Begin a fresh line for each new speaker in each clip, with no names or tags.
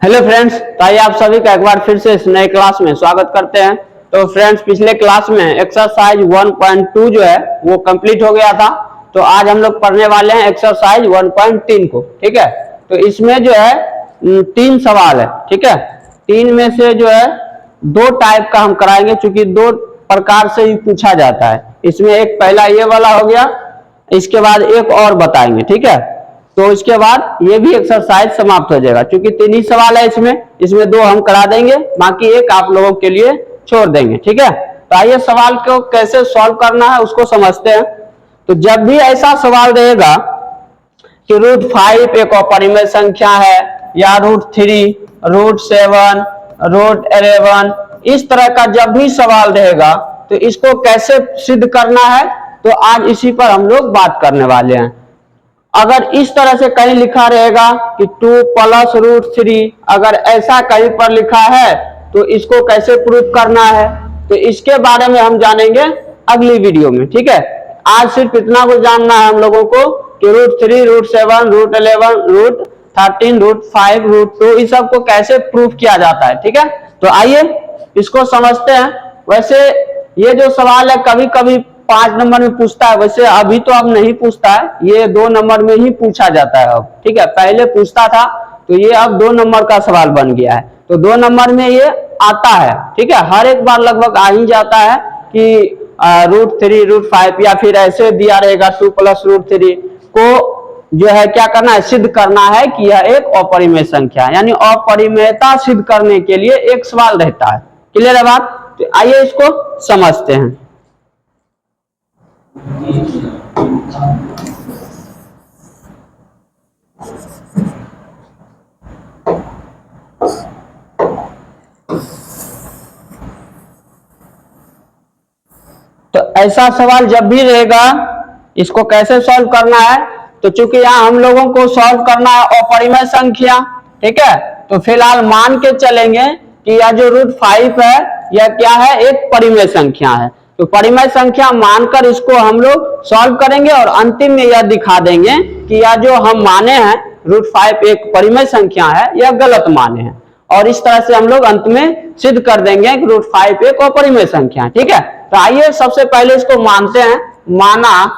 Hello friends, तो आइए आप सभी का एक बार फिर से इस नए क्लास में स्वागत करते हैं। तो फ्रेंड्स, पिछले क्लास में एक्सरसाइज 1.2 जो है वो कंप्लीट हो गया था। तो आज हम लोग पढ़ने वाले हैं एक्सरसाइज 1.3 को। ठीक है, तो इसमें जो है 3 सवाल है। ठीक है, 3 में से जो है 2 टाइप का हम कराएंगे, चूंकि 2 प्रकार से ही पूछा जाता है। इसमें एक पहला ये वाला हो गया, इसके बाद एक और बताएंगे। ठीक है, तो इसके बाद ये भी एक्सरसाइज समाप्त हो जाएगा। क्योंकि 3 ही सवाल है इसमें 2 हम करा देंगे, बाकी एक आप लोगों के लिए छोड़ देंगे। ठीक है, तो आइए सवाल को कैसे सॉल्व करना है उसको समझते हैं। तो जब भी ऐसा सवाल रहेगा कि √5 एक अपरिमेय संख्या है, या √3, √7, √11, इस तरह का जब भी सवाल रहेगा तो इसको कैसे सिद्ध करना है, तो आज इसी पर हम लोग बात करने वाले हैं। अगर इस तरह से कहीं लिखा रहेगा कि 2 + √3, अगर ऐसा कहीं पर लिखा है तो इसको कैसे प्रूफ करना है, तो इसके बारे में हम जानेंगे अगली वीडियो में। ठीक है, आज सिर्फ इतना कुछ जानना है हम लोगों को कि √3, √7, √11, √13, √5, √2 इस सब को कैसे प्रूफ किया जाता है। ठीक है, तो आइए इसको समझते हैं। वैसे ये जो सवाल है कभी कभी 5 नंबर में पूछता है, वैसे अभी तो अब नहीं पूछता है, ये 2 नंबर में ही पूछा जाता है अब। ठीक है, पहले पूछता था तो ये अब 2 नंबर का सवाल बन गया है, तो 2 नंबर में ये आता है। ठीक है, हर एक बार लगभग आ ही जाता है कि √3, √5 या फिर ऐसे दिया रहेगा 2 + √3 को जो है क्या करना है, सिद्ध करना है कि यह एक अपरिमेय संख्या है, यानी अपरिमेयता सिद्ध करने के लिए एक सवाल रहता है। क्लियर है बात? तो आइए इसको समझते हैं। तो ऐसा सवाल जब भी रहेगा इसको कैसे सॉल्व करना है, तो चूंकि यहाँ हम लोगों को सॉल्व करना है अपरिमेय संख्या। ठीक है, तो फिलहाल मान के चलेंगे कि यह जो √5 है यह क्या है, एक परिमेय संख्या है। तो परिमेय संख्या मानकर इसको हम लोग सॉल्व करेंगे और अंतिम में यह दिखा देंगे कि यह जो हम माने हैं √5 एक परिमेय संख्या है, यह गलत माने हैं, और इस तरह से हम लोग अंत में सिद्ध कर देंगे कि √5 एक अपरिमेय संख्या है। ठीक है, तो आइए सबसे पहले इसको मानते हैं। माना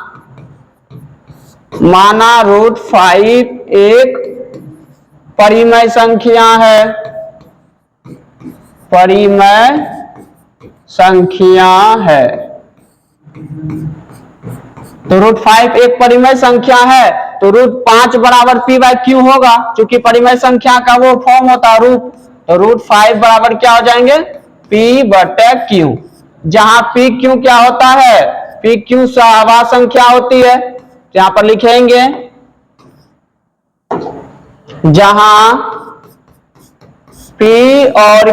√5 एक परिमेय संख्या है, परिमेय संख्या है। तो √5 एक परिमेय संख्या है, तो √5 बराबर p/q होगा, क्योंकि परिमेय संख्या का वो फॉर्म होता है रूप। तो √5 बराबर क्या हो जाएंगे, p/q, जहां pq क्या होता है, pq सहआवास संख्या होती है। तो यहां पर लिखेंगे जहां p और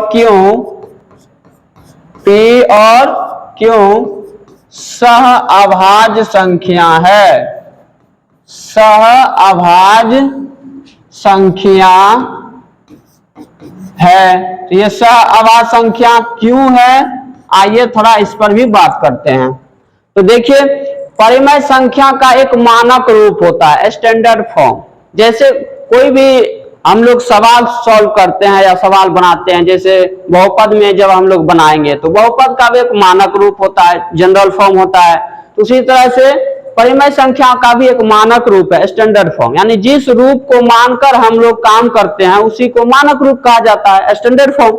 q सहअभाज्य संख्या है, सहअभाज्य संख्या है। तो ये सहअभाज्य संख्या क्यों है, आइए थोड़ा इस पर भी बात करते हैं। तो देखिए, परिमेय संख्या का एक मानक रूप होता है, स्टैंडर्ड फॉर्म। जैसे कोई भी हम लोग सवाल सॉल्व करते हैं या सवाल बनाते हैं, जैसे बहुपद में जब हम लोग बनाएंगे तो बहुपद का भी एक मानक रूप होता है, जनरल फॉर्म होता है। तो उसी तरह से परिमेय संख्या का भी एक मानक रूप है, स्टैंडर्ड फॉर्म, यानी जिस रूप को मानकर हम लोग काम करते हैं उसी को मानक रूप कहा जाता है, स्टैंडर्ड फॉर्म।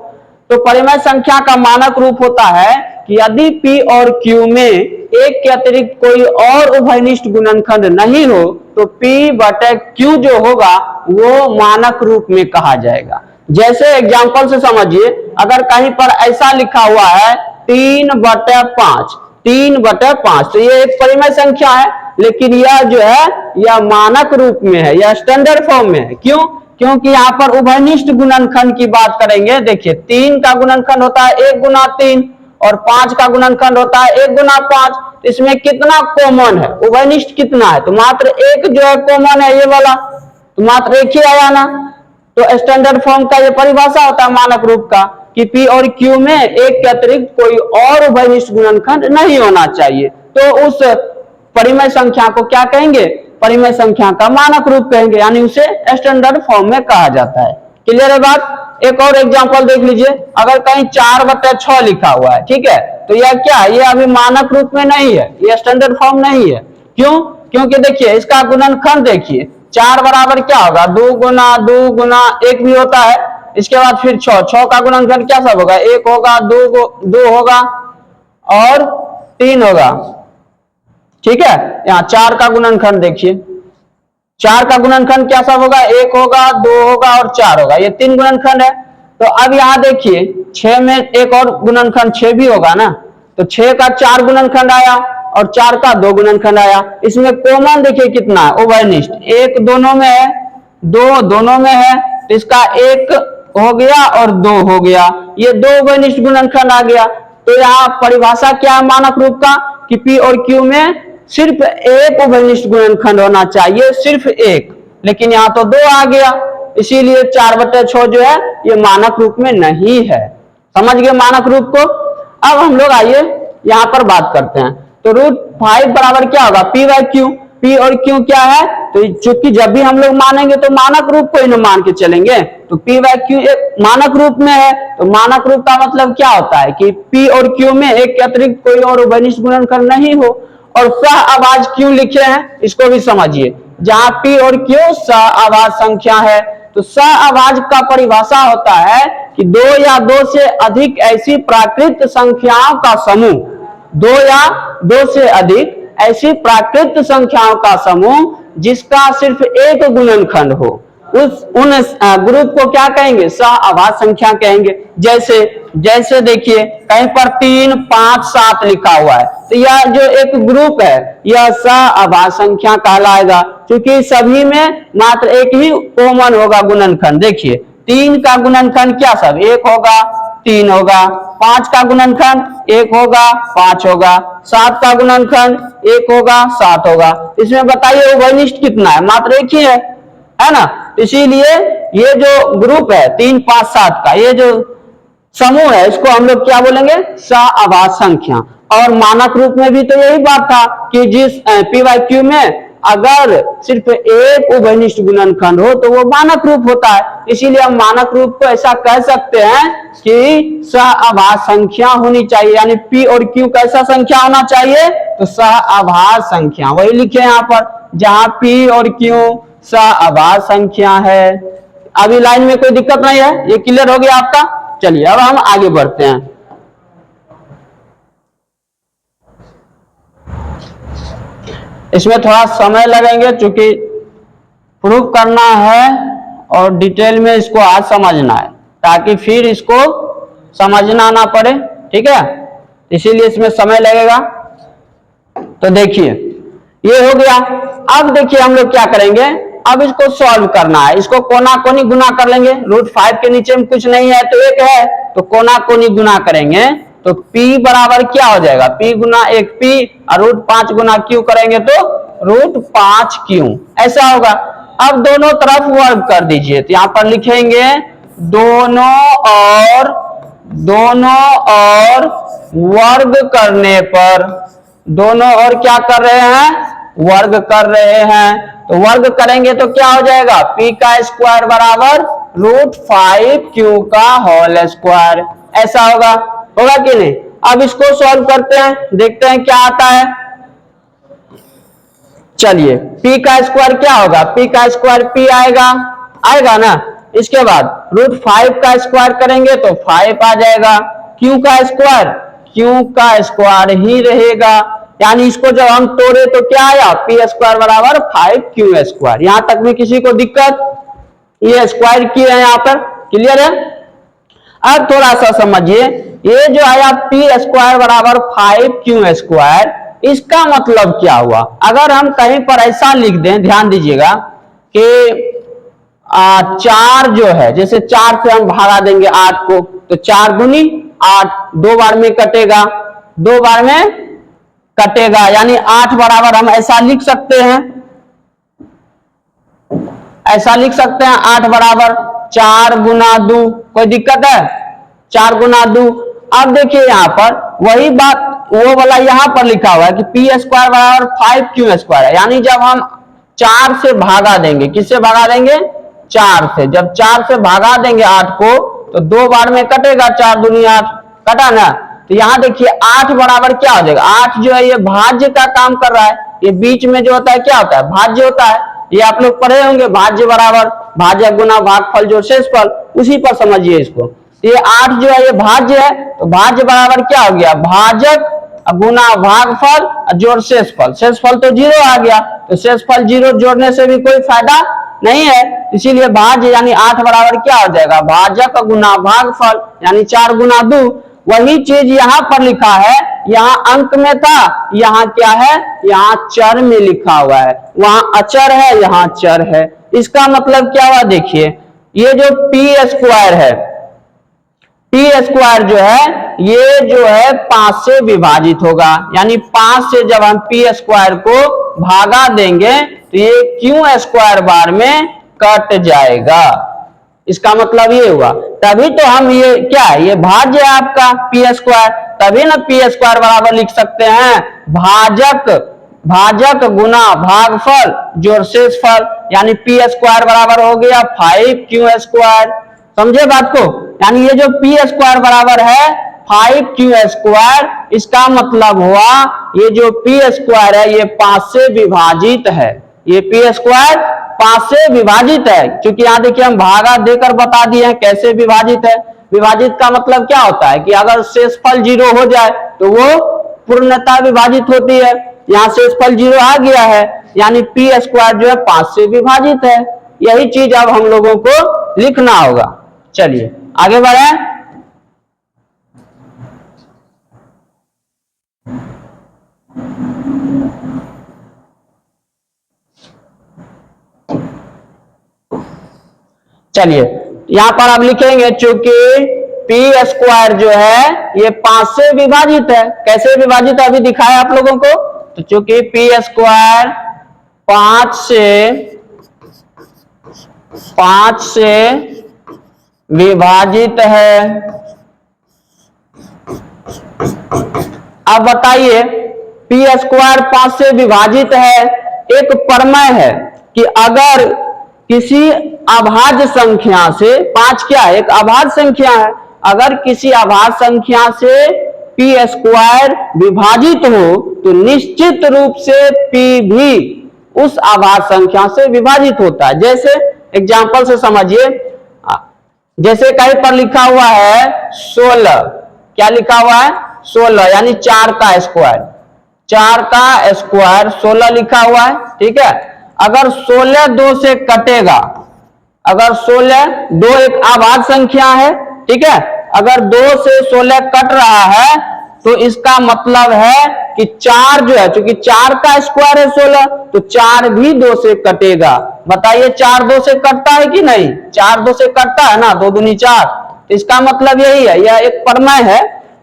तो परिमेय संख्या का मानक रूप होता है कि यदि p और q में एक के अतिरिक्त कोई और उभयनिष्ठ गुणनखंड नहीं हो तो p/q जो होगा वो मानक रूप में कहा जाएगा। जैसे एग्जांपल से समझिए, अगर कहीं पर ऐसा लिखा हुआ है 3/5, 3/5, तो ये एक परिमेय संख्या है, लेकिन यह जो है यह मानक रूप में है, यह स्टैंडर्ड फॉर्म में है। क्यों? क्योंकि यहाँ पर उभयनिष्ठ गुणनखंड की बात करेंगे। देखिए, 3 का गुणनखंड होता है 1 × 3 और 5 का गुणनखंड होता है 1 × 5। इसमें कितना कॉमन है, उभयनिष्ठ कितना है, तो मात्र एक जो है कॉमन है, ये वाला, तो मात्र एक ही आया ना। तो स्टैंडर्ड फॉर्म का ये परिभाषा होता है मानक रूप का कि p और q में एक के अतिरिक्त कोई और उभयनिष्ठ गुणनखंड नहीं होना चाहिए। तो उस परिमेय संख्या को क्या कहेंगे, परिमेय संख्या का मानक रूप कहेंगे, यानी उसे स्टैंडर्ड फॉर्म में कहा जाता है। क्लियर है बात? एक और एग्जांपल देख लीजिए, अगर कहीं 4/6 लिखा हुआ है, ठीक है, तो यह क्या है, ये अभी मानक रूप में नहीं है, ये स्टैंडर्ड फॉर्म नहीं है। क्यों? क्योंकि देखिए इसका गुणनखंड देखिए, 4 बराबर क्या होगा, 2 गुना 2 गुना 1 भी होता है, इसके बाद फिर 6 का गुणनखंड क्या सब होगा, 1 होगा, 2 होगा और 3 होगा, ठीक है। यहाँ 4 का गुणनखंड देखिए, 4 का गुणनखंड क्या सब होगा, 1 होगा, 2 होगा और 4 होगा, ये 3 गुणनखंड है। तो अब यहाँ देखिए 6 में एक और गुणनखंड 6 भी होगा ना, तो 6 का 4 गुणनखंड आया और 4 का 2 गुणनखंड आया। इसमें कॉमन देखिए कितना है, ओवरनिस्ट, 1 दोनों में है, 2 दोनों में है, तो इसका 1 हो गया और 2 हो गया, ये 2 ओवरनिस्ट गुणनखंड आ गया। तो यहाँ परिभाषा क्या है मानक रूप का, कि P और Q में सिर्फ एक उभयनिष्ठ गुणनखंड होना चाहिए, सिर्फ एक, लेकिन यहाँ तो 2 आ गया, इसीलिए 4/6 जो है ये मानक रूप में नहीं है। समझ गए मानक रूप को। अब हम लोग आइए यहाँ पर बात करते हैं, तो √5 बराबर क्या होगा, P/Q। P और Q क्या है, तो चूंकि जब भी हम लोग मानेंगे तो मानक रूप को ही मान के चलेंगे, तो P/Q एक मानक रूप में है, तो मानक रूप का मतलब क्या होता है कि P और Q में एक के अतिरिक्त कोई और उभयनिष्ठ गुणनखंड नहीं हो। और सह आवाज क्यों लिखे हैं इसको भी समझिए, जहां P और Q सह आवाज संख्या है, तो सह आवाज का परिभाषा होता है कि 2 या 2 से अधिक ऐसी प्राकृत संख्याओं का समूह, 2 या 2 से अधिक ऐसी प्राकृत संख्याओं का समूह जिसका सिर्फ एक गुणनखंड हो, उन ग्रुप को क्या कहेंगे, सह आवाज संख्या कहेंगे। जैसे देखिए कहीं पर 3, 5, 7 लिखा हुआ है, तो यह जो एक ग्रुप है यह सह आवाज संख्या कहलाएगा, क्योंकि सभी में मात्र एक ही कॉमन होगा गुणनखंड। देखिए 3 का गुणनखंड क्या सब, 1 होगा, 3 होगा, 5 का गुणनखंड 1 होगा, 5 होगा, 7 का गुणनखंड 1 होगा, 7 होगा। इसमें बताइए उभयनिष्ठ कितना है, मात्र एक ही है ना। इसीलिए ये जो ग्रुप है 3, 5, 7 का, ये जो समूह है इसको हम लोग क्या बोलेंगे, सह आवाज संख्या। और मानक रूप में भी तो यही बात था कि जिस P/Q में अगर सिर्फ एक उभयनिष्ठ गुणनखंड हो तो वो मानक रूप होता है। इसीलिए हम मानक रूप को ऐसा कह सकते हैं कि सह आवाज संख्या होनी चाहिए, यानी P और Q कैसा संख्या होना चाहिए, तो सह आवाज संख्या, वही लिखे यहाँ पर, जहां P और Q सह आवाज संख्या है। अभी लाइन में कोई दिक्कत नहीं है, ये क्लियर हो गया आपका। चलिए अब हम आगे बढ़ते हैं। इसमें थोड़ा समय लगेंगे क्योंकि प्रूफ करना है और डिटेल में इसको आज समझना है, ताकि फिर इसको समझना ना पड़े, ठीक है, इसीलिए इसमें समय लगेगा। तो देखिए ये हो गया। अब देखिए हम लोग क्या करेंगे, अब इसको सॉल्व करना है, इसको कोना कोनी गुना कर लेंगे। √5 के नीचे में कुछ नहीं है तो 1 है, तो कोना कोनी गुना करेंगे तो P बराबर क्या हो जाएगा, P गुना 1P और √5 गुना Q करेंगे तो √5Q, ऐसा होगा। अब दोनों तरफ वर्ग कर दीजिए, तो यहां पर लिखेंगे दोनों और वर्ग करने पर, दोनों और क्या कर रहे हैं, वर्ग कर रहे हैं, तो वर्ग करेंगे तो क्या हो जाएगा, P का स्क्वायर बराबर √5Q का होल स्क्वायर, ऐसा होगा कि नहीं। अब इसको सॉल्व करते हैं, देखते हैं क्या आता है। चलिए P का स्क्वायर क्या होगा, P का स्क्वायर P आएगा ना। इसके बाद √5 का स्क्वायर करेंगे तो 5 आ जाएगा। Q का स्क्वायर ही रहेगा, यानी इसको जब हम तोड़े तो क्या आया, P स्क्वायर बराबर 5Q स्क्वायर। यहां तक में किसी को दिक्कत, ये स्क्वायर किए हैं यहाँ पर, क्लियर है। अब थोड़ा सा समझिए, ये जो आया P स्क्वायर बराबर 5Q स्क्वायर, इसका मतलब क्या हुआ। अगर हम कहीं पर ऐसा लिख दें, ध्यान दीजिएगा कि 4 जो है, जैसे 4 से हम भागा देंगे 8 को, तो 4 गुनी 8, 2 बार में कटेगा, 2 बार में कटेगा, यानी 8 बराबर हम ऐसा लिख सकते हैं, ऐसा लिख सकते हैं 8 बराबर 4 गुना 2, कोई दिक्कत है, 4 गुना 2। अब देखिए यहां पर वही बात वो वाला यहां पर लिखा हुआ है कि P स्क्वायर बराबर 5Q स्क्वायर है, यानी जब हम 4 से भागा देंगे, किससे भागा देंगे, 4 से, जब 4 से भागा देंगे 8 को तो 2 बार में कटेगा, 4 दूनी 8 कटा ना। तो यहाँ देखिए 8 बराबर क्या हो जाएगा, 8 जो है ये भाज्य का काम कर रहा है, ये बीच में जो होता है क्या होता है, भाज्य होता है। ये आप लोग पढ़े होंगे, भाज्य बराबर भाज्य गुना भागफल जोड़ शेषफल, उसी पर समझिए इसको। ये 8 जो है ये भाज्य है, तो भाज्य बराबर क्या हो गया, भाजक गुना भागफल जोड़ शेषफल। शेषफल तो 0 आ गया, तो शेषफल 0 जोड़ने से भी कोई फायदा नहीं है, इसीलिए भाज्य यानी 8 बराबर क्या हो जाएगा, भाजक गुना भागफल यानी 4 गुना 2। वही चीज यहाँ पर लिखा है, यहाँ अंक में था, यहाँ क्या है, यहाँ चर में लिखा हुआ है, वहां अचर है, यहाँ चर है। इसका मतलब क्या हुआ, देखिए ये जो पी स्क्वायर है, पी स्क्वायर जो है ये जो है 5 से विभाजित होगा, यानी 5 से जब हम पी स्क्वायर को भागा देंगे तो ये क्यू स्क्वायर बार में कट जाएगा। इसका मतलब ये हुआ, तभी तो हम ये क्या है, ये भाज्य है आपका पी स्क्वायर, तभी ना पी स्क्वायर बराबर लिख सकते हैं भाजक, भाजक गुना भागफल जोड़ शेषफल, यानी पी स्क्वायर बराबर हो गया 5q स्क्वायर। समझे बात को, यानी ये जो पी स्क्वायर बराबर है 5q स्क्वायर, इसका मतलब हुआ ये जो पी स्क्वायर है ये 5 से विभाजित है, ये पी स्क्वायर 5 से विभाजित है, क्योंकि यहाँ देखिए हम भागा देकर बता दिए हैं कैसे विभाजित है। विभाजित का मतलब क्या होता है कि अगर शेषफल 0 हो जाए तो वो पूर्णतः विभाजित होती है, यहाँ शेषफल 0 आ गया है, यानी पी स्क्वायर जो है 5 से विभाजित है। यही चीज अब हम लोगों को लिखना होगा। चलिए आगे बढ़े। चलिए यहां पर आप लिखेंगे, चूंकि पी स्क्वायर जो है ये 5 से विभाजित है। कैसे विभाजित है अभी दिखाया आप लोगों को, तो चूंकि पी स्क्वायर 5 से विभाजित है। अब बताइए पी स्क्वायर 5 से विभाजित है, एक प्रमेय है कि अगर किसी अभाज्य संख्या से, 5 क्या है, एक अभाज्य संख्या है, अगर किसी अभाज्य संख्या से पी स्क्वायर विभाजित हो तो निश्चित रूप से पी भी उस अभाज्य संख्या से विभाजित होता है। जैसे एग्जांपल से समझिए, जैसे कहीं पर लिखा हुआ है 16, क्या लिखा हुआ है 16, यानी 4 का स्क्वायर, 4 का स्क्वायर 16 लिखा हुआ है, ठीक है। अगर 16 2 से कटेगा, अगर 16 2 एक अभाज्य संख्या है, ठीक है, अगर 2 से 16 कट रहा है तो इसका मतलब है कि 4 जो है, क्योंकि 4 का स्क्वायर है 16, तो 4 भी 2 से कटेगा। बताइए 4 2 से कटता है कि नहीं, 4 2 से कटता है ना, 2 दूनी 4। तो इसका मतलब यही है, यह एक प्रमेय है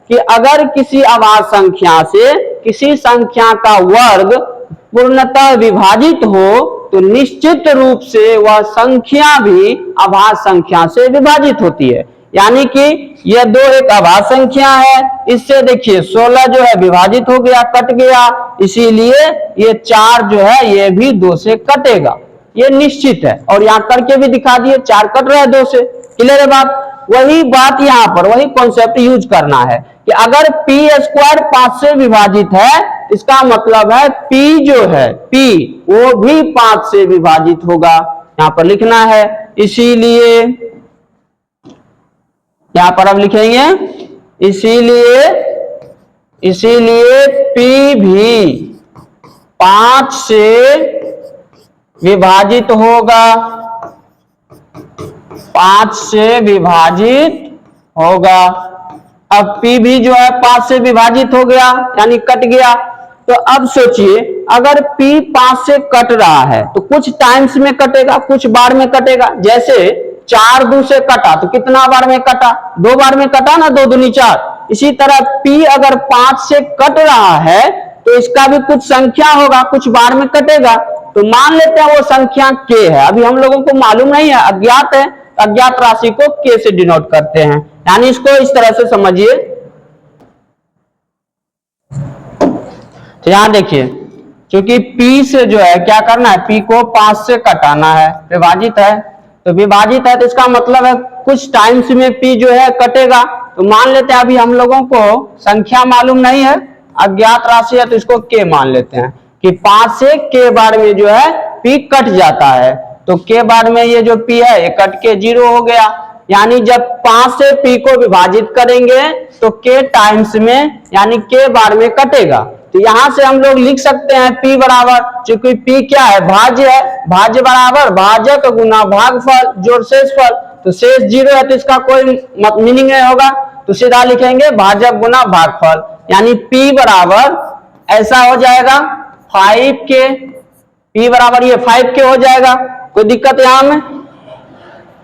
कि अगर किसी अभाज्य संख्या से किसी संख्या का वर्ग पूर्णतः विभाजित हो तो निश्चित रूप से वह संख्या भी अभाज्य संख्या से विभाजित होती है। यानी कि यह 2 एक अभाज्य संख्या है, इससे देखिए 16 जो है विभाजित हो गया, कट गया, इसीलिए ये 4 जो है ये भी 2 से कटेगा, ये निश्चित है। और यहाँ करके भी दिखा दिए 4 कट रहा है 2 से। क्लियर है बात। वही बात यहाँ पर, वही कॉन्सेप्ट यूज करना है कि अगर पी स्क्वायर 5 से विभाजित है, इसका मतलब है पी जो है, पी वो भी 5 से विभाजित होगा, यहाँ पर लिखना है। इसीलिए यहां पर अब लिखेंगे, इसीलिए पी भी 5 से विभाजित होगा, 5 से विभाजित होगा। अब पी भी जो है 5 से विभाजित हो गया, यानी कट गया। तो अब सोचिए अगर पी 5 से कट रहा है तो कुछ टाइम्स में कटेगा, कुछ बार में कटेगा। जैसे 4 2 से कटा तो कितना बार में कटा, 2 बार में कटा ना, 2 दूनी 4। इसी तरह पी अगर 5 से कट रहा है तो इसका भी कुछ संख्या होगा, कुछ बार में कटेगा। तो मान लेते हैं वो संख्या k है, अभी हम लोगों को मालूम नहीं है, अज्ञात है, अज्ञात राशि को k से डिनोट करते हैं। यानी इसको इस तरह से समझिए। तो यहां देखिए, क्योंकि p से जो है क्या करना है, p को 5 से कटाना है, विभाजित है, तो विभाजित है तो इसका मतलब है कुछ टाइम्स में p जो है कटेगा। तो मान लेते हैं अभी हम लोगों को संख्या मालूम नहीं है, अज्ञात राशि है, तो इसको k मान लेते हैं कि 5 से k बार में जो है p कट जाता है। तो k बार में ये जो p है ये कट के 0 हो गया, यानी जब 5 से p को विभाजित करेंगे तो k टाइम्स में यानी k बार में कटेगा। तो यहां से हम लोग लिख सकते हैं p बराबर, चूंकि p क्या है, भाज्य है, भाज्य बराबर भाजक गुना भागफल जोड़ शेषफल। तो शेष 0 है तो इसका कोई मीनिंग नहीं होगा, तो सीधा लिखेंगे भाजक गुना भागफल, यानी p बराबर ऐसा हो जाएगा 5k, p बराबर ये 5k हो जाएगा। कोई दिक्कत यहां में?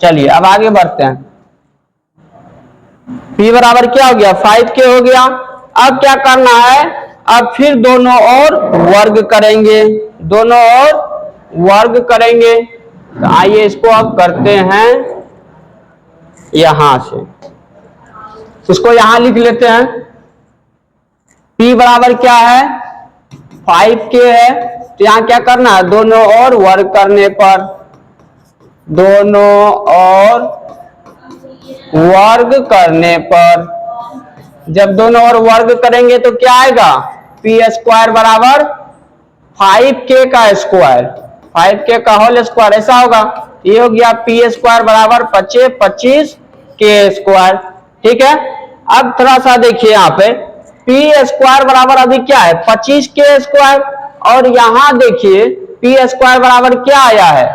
चलिए अब आगे बढ़ते हैं। p बराबर क्या हो गया, 5k हो गया। अब क्या करना है, अब फिर दोनों ओर वर्ग करेंगे, दोनों ओर वर्ग करेंगे। तो आइए इसको अब करते हैं यहां से, इसको यहां लिख लेते हैं। p बराबर क्या है, 5k है, तो यहां क्या करना है, दोनों ओर वर्ग करने पर, दोनों ओर वर्ग करने पर, जब दोनों ओर वर्ग करेंगे तो क्या आएगा, p स्क्वायर बराबर 5k का स्क्वायर, 5k का होल स्क्वायर, ऐसा होगा। ये हो गया p स्क्वायर बराबर 25k स्क्वायर। ठीक है, अब थोड़ा सा देखिए यहाँ पे p स्क्वायर बराबर अभी क्या है, 25k स्क्वायर, और यहां देखिए p स्क्वायर बराबर क्या आया है,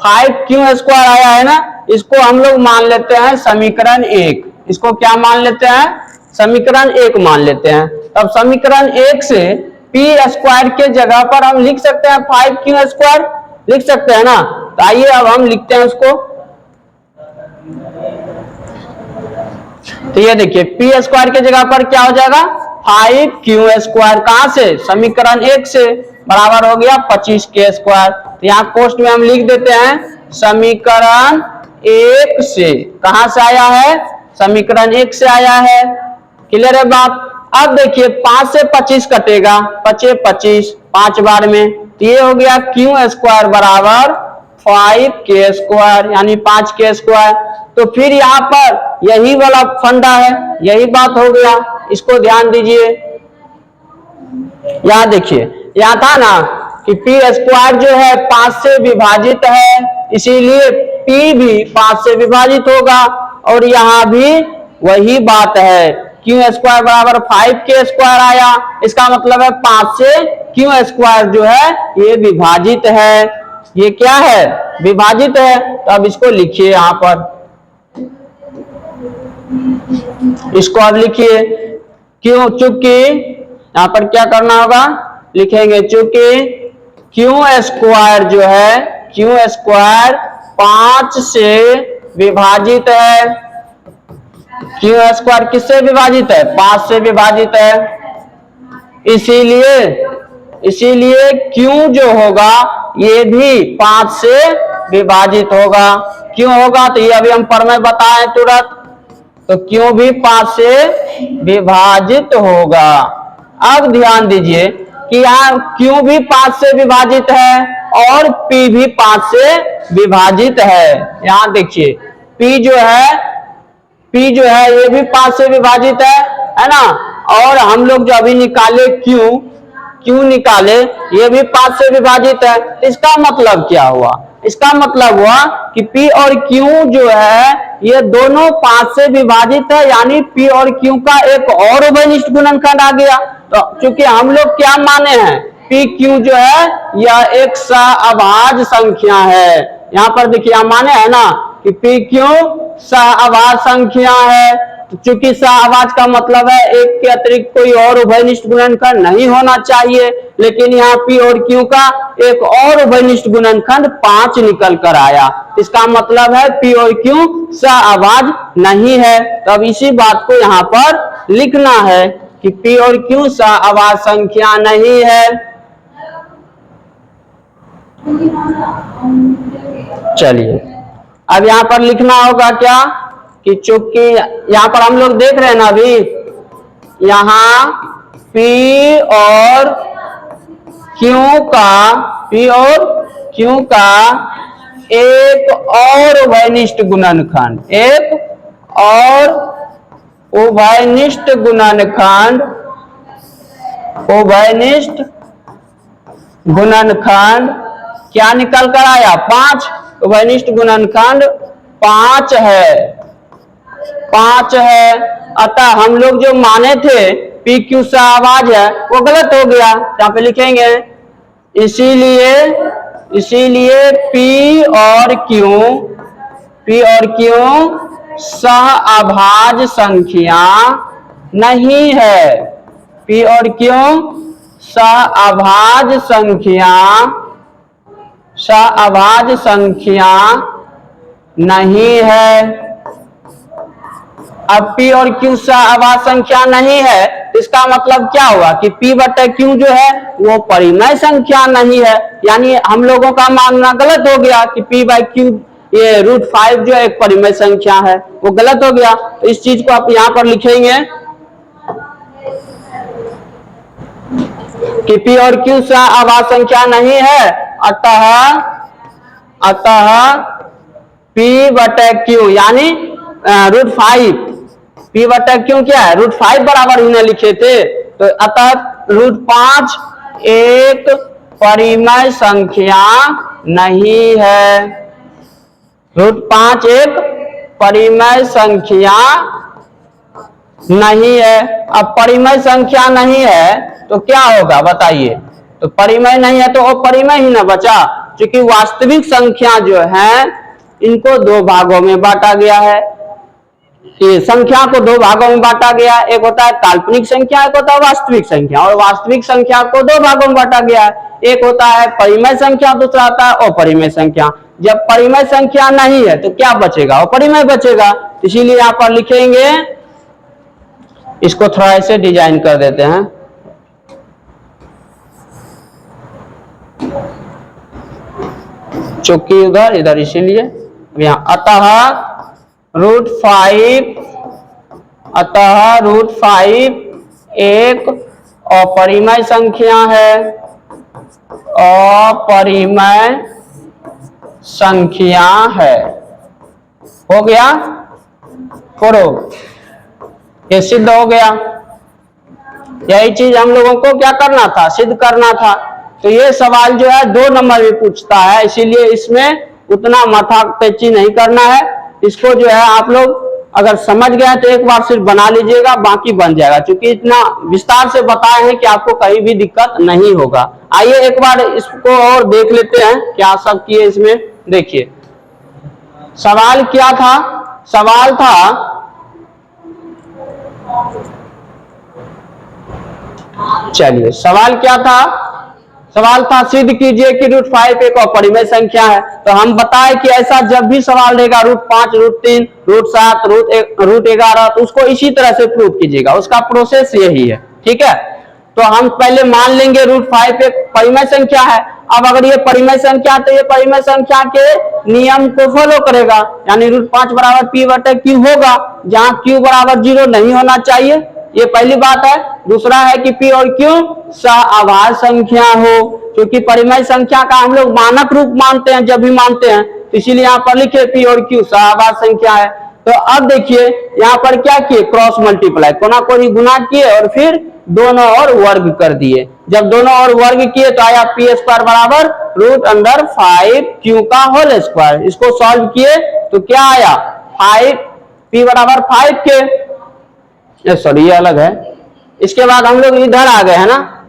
5q स्क्वायर आया है ना। इसको हम लोग मान लेते हैं समीकरण 1, इसको क्या मान लेते हैं, समीकरण 1 मान लेते हैं। तब समीकरण 1 से p स्क्वायर के जगह पर हम लिख सकते हैं 5q स्क्वायर, लिख सकते हैं ना। तो आइए अब हम लिखते हैं उसको। तो ये देखिए p स्क्वायर के जगह पर क्या हो जाएगा, 5q स्क्वायर, कहां से, समीकरण 1 से, बराबर हो गया 25k स्क्वायर। तो यहाँ पोस्ट में हम लिख देते हैं समीकरण 1 से, कहां से आया है, समीकरण 1 से आया है। क्लियर है बात। अब देखिए 5 से 25 कटेगा, 25 5 बार में, तो ये हो गया q स्क्वायर बराबर 5k स्क्वायर, यानी 5k स्क्वायर। तो फिर यहाँ पर यही वाला फंडा है, यही बात हो गया, इसको ध्यान दीजिए। यहाँ देखिए, यहाँ था ना कि p स्क्वायर जो है 5 से विभाजित है, इसीलिए p भी 5 से विभाजित होगा, और यहाँ भी वही बात है, q स्क्वायर बराबर 5k स्क्वायर आया, इसका मतलब है 5 से q स्क्वायर जो है ये विभाजित है, ये क्या है, विभाजित है। तो अब इसको लिखिए यहाँ पर, इसको अब लिखिए, क्यों, चूंकि यहाँ पर क्या करना होगा, लिखेंगे चूंकि q स्क्वायर जो है, q स्क्वायर 5 से विभाजित है, q स्क्वायर किससे विभाजित है, 5 से विभाजित है, इसीलिए q जो होगा ये भी 5 से विभाजित होगा। क्यों होगा, तो ये अभी हम प्रमेय बताएं तुरंत, तो q भी 5 से विभाजित होगा। अब ध्यान दीजिए कि यहाँ q भी 5 से विभाजित है और p भी 5 से विभाजित है। यहाँ देखिए p जो है ये भी 5 से विभाजित है ना, और हम लोग जो अभी निकाले q निकाले, ये भी 5 से विभाजित है। इसका मतलब क्या हुआ, इसका मतलब हुआ कि p और q जो है ये दोनों 5 से विभाजित है, यानी p और q का एक और उभयनिष्ठ गुणनखंड आ गया। तो चूंकि हम लोग क्या माने हैं, p q जो है यह एक सहअभाज्य संख्या है। यहाँ पर देखिए हम माने है ना कि p q सहअभाज्य संख्या है। चूंकि सहअभाज्य का मतलब है एक के अतिरिक्त कोई और उभयनिष्ठ गुणनखंड नहीं होना चाहिए, लेकिन यहाँ p और q का एक और उभयनिष्ठ गुणनखंड 5 निकल कर आया, इसका मतलब है p और q सहअभाज्य नहीं है। तब इसी बात को यहाँ पर लिखना है कि p और q सहअभाज्य संख्या नहीं है। चलिए अब यहाँ पर लिखना होगा क्या कि चूंकि यहाँ पर हम लोग देख रहे हैं ना अभी, यहाँ p और q का एक और उभयनिष्ठ गुणनखंड, एक और उभयनिष्ठ गुणनखंड, उभयनिष्ठ गुणनखंड क्या निकल कर आया? 5। उभयनिष्ठ गुणनखंड 5 है, 5 है। अतः हम लोग जो माने थे पी क्यू सहआवाज है वो गलत हो गया, यहाँ पे लिखेंगे इसीलिए पी और क्यू सहअभाज्य संख्या नहीं है। पी और क्यू सहअभाज्य संख्या नहीं है। अब P और Q सहअभाज्य संख्या नहीं है, इसका मतलब क्या हुआ कि P बटे Q जो है वो परिमेय संख्या नहीं है, यानी हम लोगों का मानना गलत हो गया कि P बाई Q ये √5 जो है एक परिमेय संख्या है, वो गलत हो गया। तो इस चीज को आप यहां पर लिखेंगे कि P और Q सहअभाज्य संख्या नहीं है, अतः P बटे Q यानी √5, P बटा क्यों क्या है? √5 बराबर इन्हें लिखे थे, तो अतः √5 एक परिमेय संख्या नहीं है। √5 एक परिमेय संख्या नहीं है। अब परिमेय संख्या नहीं है तो क्या होगा बताइए? तो परिमेय नहीं है तो अपरिमेय ही ना बचा, क्योंकि वास्तविक संख्या जो है इनको 2 भागों में बांटा गया है। संख्या को 2 भागों में बांटा गया, एक होता है काल्पनिक संख्या, एक होता है वास्तविक संख्या, और वास्तविक संख्या को 2 भागों में बांटा गया है, एक होता है परिमेय संख्या, दूसरा होता है अपरिमेय संख्या। जब परिमेय संख्या नहीं है तो क्या बचेगा? अपरिमेय बचेगा। इसीलिए यहां पर लिखेंगे, इसको थोड़ा ऐसे डिजाइन कर देते हैं, चूंकि उधर इधर, इसीलिए यहां अतः √5 एक अपरिमेय संख्या है, अपरिमेय संख्या है। हो गया? करो, ये सिद्ध हो गया। यही चीज हम लोगों को क्या करना था? सिद्ध करना था। तो ये सवाल जो है 2 नंबर में पूछता है, इसीलिए इसमें उतना माथा पेची नहीं करना है। इसको जो है आप लोग अगर समझ गए तो एक बार सिर्फ बना लीजिएगा, बाकी बन जाएगा, क्योंकि इतना विस्तार से बताए हैं कि आपको कहीं भी दिक्कत नहीं होगा। आइए एक बार इसको और देख लेते हैं क्या सब किए इसमें। देखिए सवाल क्या था? सवाल था चलिए सवाल क्या था? सवाल था सिद्ध कीजिए कि √5 एक अपरिमेय संख्या है। तो हम बताए कि ऐसा जब भी सवाल रहेगा √5, √3, √7, √11, तो उसको इसी तरह से प्रूव कीजिएगा, उसका प्रोसेस यही है। ठीक है, तो हम पहले मान लेंगे √5 एक परिमेय संख्या है। अब अगर ये परिमेय संख्या तो ये परिमेय संख्या के नियम को फॉलो करेगा, यानी √5 बराबर P बटे Q होगा, जहां Q बराबर 0 नहीं होना चाहिए, ये पहली बात है। दूसरा है कि P और Q सहअभाज्य संख्या हो, क्योंकि परिमेय संख्या का हम लोग मानक रूप मानते हैं जब भी मानते हैं, तो इसीलिए यहाँ पर लिखे P और Q सहअभाज्य संख्या है। तो अब देखिए यहाँ पर क्या किए? क्रॉस मल्टीप्लाई, कोना को ही गुना किए और फिर दोनों ओर वर्ग कर दिए। जब दोनों ओर वर्ग किए तो आया P² बराबर √5Q का होल स्क्वायर। इसको सॉल्व किए तो क्या आया? 5 P बराबर 5 के, सॉरी ये अलग है। इसके बाद हम लोग इधर आ गए है ना,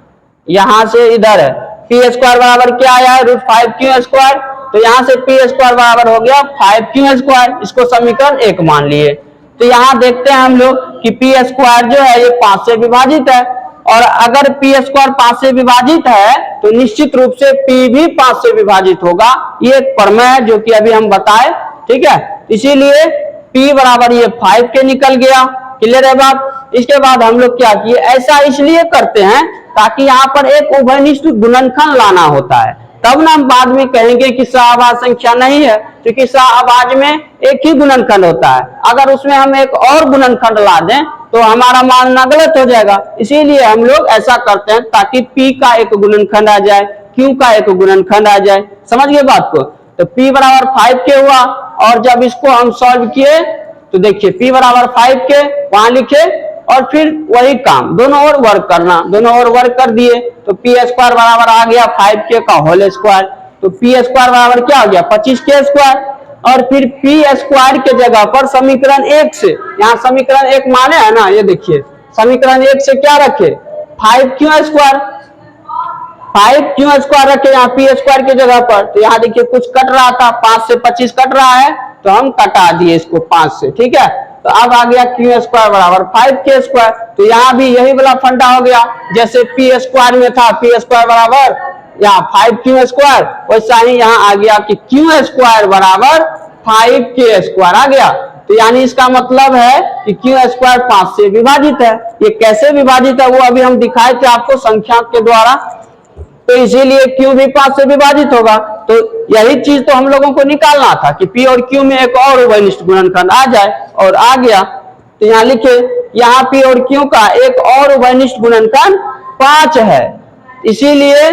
यहां से इधर है P² बराबर क्या आया है? √5Q²। तो यहां से P² बराबर हो गया 5Q²। इसको समीकरण 1 मान लिए। तो यहां देखते हैं हम लोग कि P² जो है ये 5 से विभाजित है, और अगर P² 5 से विभाजित है तो निश्चित रूप से P भी 5 से विभाजित होगा। ये एक प्रमेय है जो कि अभी हम बताए। ठीक है, इसीलिए P बराबर ये 5 के निकल गया। क्लियर है बात? इसके बाद हम लोग क्या किए? ऐसा इसलिए करते हैं ताकि यहाँ पर एक उभयनिष्ठ गुणनखंड लाना होता है, तब ना हम बाद में कहेंगे कि सहअभाज्य संख्या नहीं है, क्योंकि सहअभाज्य में एक ही गुणनखंड होता है। अगर उसमें हम एक और गुणनखंड ला दें तो हमारा मानना गलत हो जाएगा। इसीलिए हम लोग ऐसा करते हैं ताकि P का एक गुणनखंड आ जाए, Q का एक गुणनखंड आ जाए। समझ गए बात को? तो p बराबर 5k हुआ। और जब इसको हम सॉल्व किए तो देखिए p बराबर 5k वहां लिखे और फिर वही काम दोनों ओर वर्क करना, दोनों ओर वर्क कर दिए तो पी स्क्वायर बराबर आ गया 5k का होल स्क्वायर। तो पी स्क्वायर बराबर क्या हो गया 25k स्क्वायर। और फिर पी स्क्वायर के जगह पर समीकरण 1 से, यहाँ समीकरण 1 माने है ना, ये देखिए समीकरण 1 से क्या रखे 5q स्क्वायर, 5q स्क्वायर रखे यहाँ पी स्क्वायर की जगह पर। तो यहाँ देखिए कुछ कट रहा था, 5 से 25 कट रहा है तो हम कटा दिए इसको 5 से, ठीक है। तो अब आ गया q स्क्वायर बराबर 5k स्क्वायर। तो यहाँ भी यही वाला फंडा हो गया, जैसे पी स्क्वायर में था पी स्क्वायर बराबर यहाँ 5q स्क्वायर, वैसा ही यहाँ आ गया कि q स्क्वायर बराबर 5k स्क्वायर आ गया। तो यानी इसका मतलब है कि q स्क्वायर 5 से विभाजित है। ये कैसे विभाजित है वो अभी हम दिखाए थे आपको संख्या के द्वारा, तो इसीलिए q भी 5 से विभाजित होगा। तो यही चीज तो हम लोगों को निकालना था कि p और q में एक और उभयनिष्ठ गुणनखंड आ जाए, और आ गया। तो यहाँ लिखे यहाँ p और q का एक और उभयनिष्ठ गुणनखंड 5 है, इसीलिए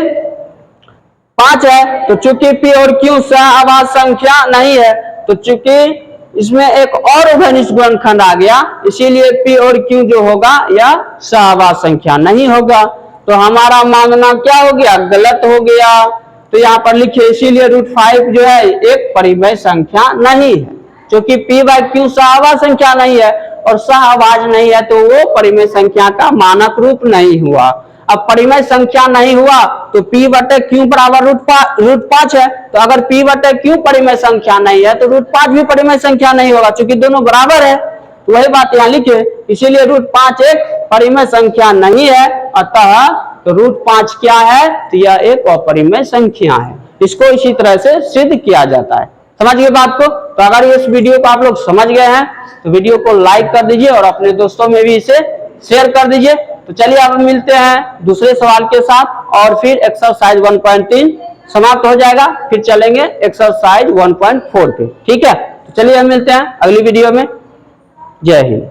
5 है। तो चूंकि p और q सहअभाज्य संख्या नहीं है, तो चूंकि इसमें एक और उभयनिष्ठ गुणनखंड आ गया, इसीलिए p और q जो होगा यह सहअभाज्य संख्या नहीं होगा। तो हमारा मांगना क्या हो गया, गलत हो गया। तो यहाँ पर लिखिए इसीलिए √5 जो है एक परिमेय संख्या नहीं है, क्योंकि p बाय q सहअभाज्य संख्या नहीं है, और सहअभाज्य नहीं है तो वो परिमेय संख्या का मानक रूप नहीं हुआ। अब परिमेय संख्या नहीं हुआ तो p बटे q बराबर √5 है। तो अगर p बटे q परिमेय संख्या नहीं है तो √5 भी परिमेय संख्या नहीं होगा, क्योंकि दोनों बराबर है। तो वही बात यहाँ लिखे, इसीलिए √5 एक परिमेय संख्या नहीं है, अतः तो √5 क्या है, तो यह एक अपरिमेय संख्या है। इसको इसी तरह से सिद्ध किया जाता है। समझ गए बात को। तो अगर इस वीडियो को आप लोग समझ गए हैं तो वीडियो को लाइक कर दीजिए और अपने दोस्तों में भी इसे शेयर कर दीजिए। तो चलिए अब मिलते हैं दूसरे सवाल के साथ, और फिर एक्सरसाइज 1.3 समाप्त हो जाएगा, फिर चलेंगे एक्सरसाइज 1.4 पे, ठीक है। तो चलिए हम मिलते हैं अगली वीडियो में। जय हिंद।